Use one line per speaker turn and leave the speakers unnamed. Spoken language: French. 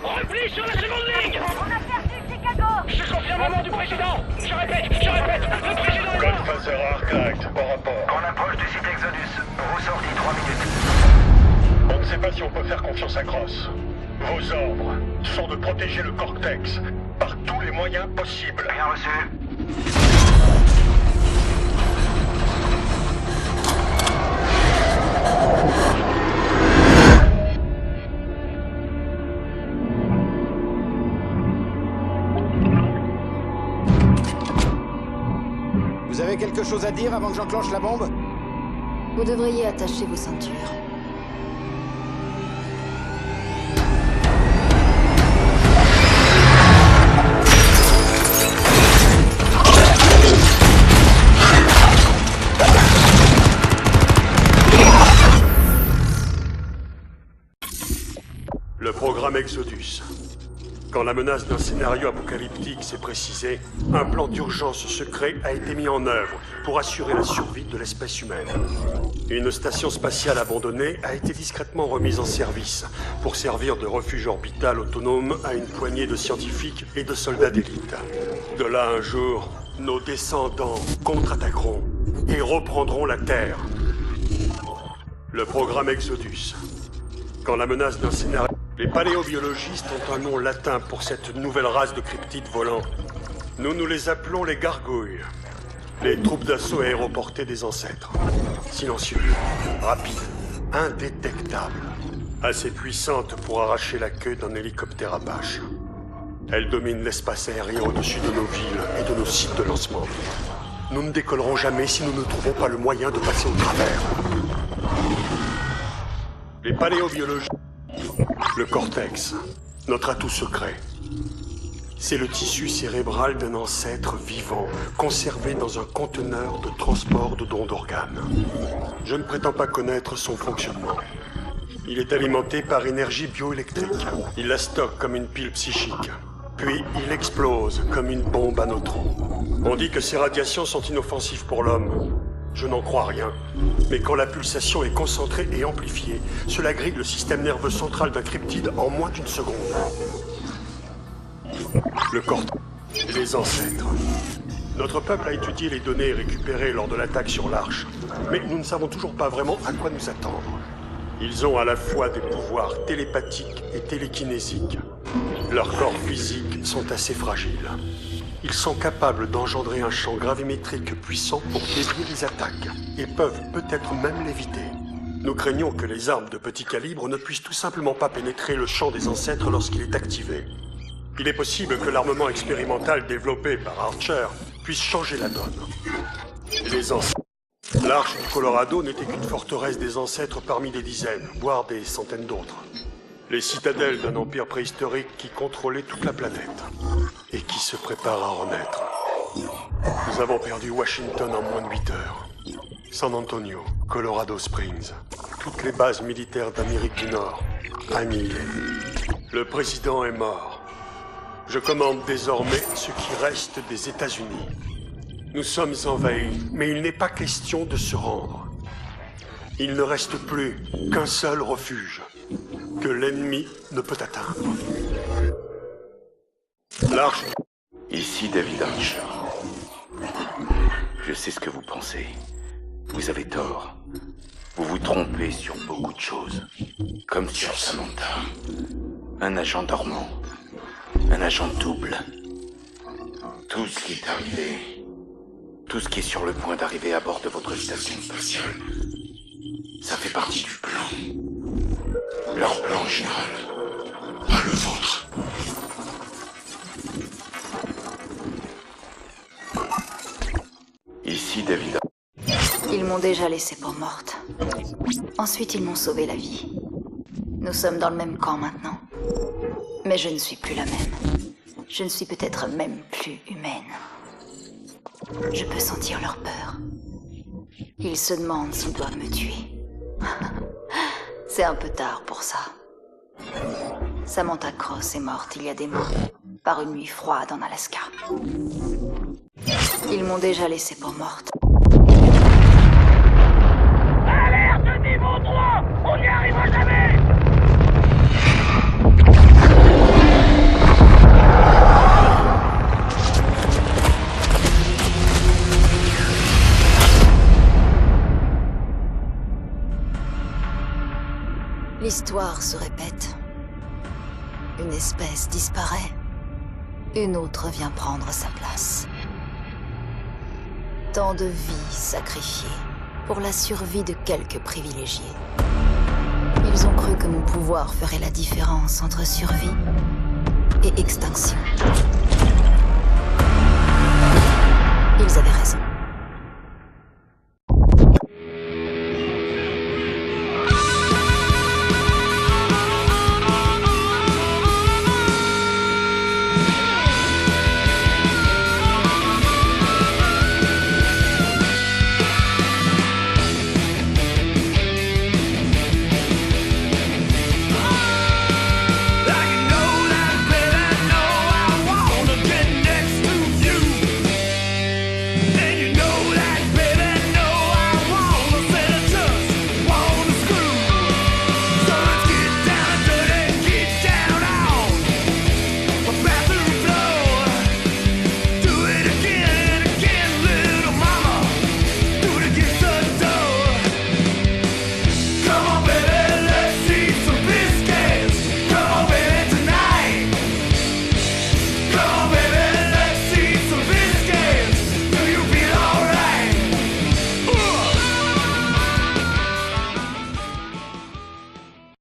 Repli sur la seconde ligne.
On a perdu Chicago.
Je confirme la mort du président. Je répète, le président est mort.
Godfather Arclight, au rapport.
On approche du site Exodus. Ressorti 3 minutes.
On ne sait pas si on peut faire confiance à Cross. Vos ordres sont de protéger le Cortex par tous les moyens possibles.
Bien reçu.
Vous avez quelque chose à dire avant que j'enclenche la bombe?
Vous devriez attacher vos ceintures.
Le programme Exodus. Quand la menace d'un scénario apocalyptique s'est précisée, un plan d'urgence secret a été mis en œuvre pour assurer la survie de l'espèce humaine. Une station spatiale abandonnée a été discrètement remise en service pour servir de refuge orbital autonome à une poignée de scientifiques et de soldats d'élite. De là un jour, nos descendants contre-attaqueront et reprendront la Terre. Le programme Exodus. Quand la menace d'un scénario... Les paléobiologistes ont un nom latin pour cette nouvelle race de cryptides volants. Nous les appelons les gargouilles. Les troupes d'assaut aéroportées des ancêtres. Silencieux, rapides, indétectables. Assez puissantes pour arracher la queue d'un hélicoptère Apache. Elles dominent l'espace aérien au-dessus de nos villes et de nos sites de lancement. Nous ne décollerons jamais si nous ne trouvons pas le moyen de passer au travers. Les paléobiologistes... Le cortex, notre atout secret. C'est le tissu cérébral d'un ancêtre vivant, conservé dans un conteneur de transport de dons d'organes. Je ne prétends pas connaître son fonctionnement. Il est alimenté par énergie bioélectrique. Il la stocke comme une pile psychique. Puis il explose comme une bombe à neutrons. On dit que ces radiations sont inoffensives pour l'homme. Je n'en crois rien. Mais quand la pulsation est concentrée et amplifiée, cela grille le système nerveux central d'un cryptide en moins d'une seconde. Le cortex. Les ancêtres. Notre peuple a étudié les données récupérées lors de l'attaque sur l'Arche, mais nous ne savons toujours pas vraiment à quoi nous attendre. Ils ont à la fois des pouvoirs télépathiques et télékinésiques. Leurs corps physiques sont assez fragiles. Ils sont capables d'engendrer un champ gravimétrique puissant pour dévier les attaques, et peuvent peut-être même l'éviter. Nous craignons que les armes de petit calibre ne puissent tout simplement pas pénétrer le champ des ancêtres lorsqu'il est activé. Il est possible que l'armement expérimental développé par Archer puisse changer la donne. Les ancêtres. L'Arche du Colorado n'était qu'une forteresse des ancêtres parmi des dizaines, voire des centaines d'autres. Les citadelles d'un empire préhistorique qui contrôlait toute la planète et qui se prépare à renaître. Nous avons perdu Washington en moins de 8 heures. San Antonio, Colorado Springs, toutes les bases militaires d'Amérique du Nord, annihilées. Le président est mort. Je commande désormais ce qui reste des États-Unis. Nous sommes envahis, mais il n'est pas question de se rendre. Il ne reste plus qu'un seul refuge, que l'ennemi ne peut atteindre. L'Arche...
Ici David Archer. Je sais ce que vous pensez. Vous avez tort. Vous vous trompez sur beaucoup de choses. Comme sur Samantha. Un agent dormant. Un agent double. Tout ce qui est arrivé. Tout ce qui est sur le point d'arriver à bord de votre station spatiale. Ça fait partie du plan. Leur plan général. Pas le vôtre. Ici David.
Ils m'ont déjà laissée pour morte. Ensuite, ils m'ont sauvé la vie. Nous sommes dans le même camp maintenant. Mais je ne suis plus la même. Je ne suis peut-être même plus humaine. Je peux sentir leur peur. Ils se demandent s'ils doivent me tuer. C'est un peu tard pour ça. Samantha Cross est morte il y a des mois, par une nuit froide en Alaska. Ils m'ont déjà laissée pour morte.
Alerte niveau 3! On n'y arrivera jamais!
L'histoire se répète. Une espèce disparaît. Une autre vient prendre sa place. Tant de vies sacrifiées pour la survie de quelques privilégiés. Ils ont cru que mon pouvoir ferait la différence entre survie et extinction. Ils avaient raison.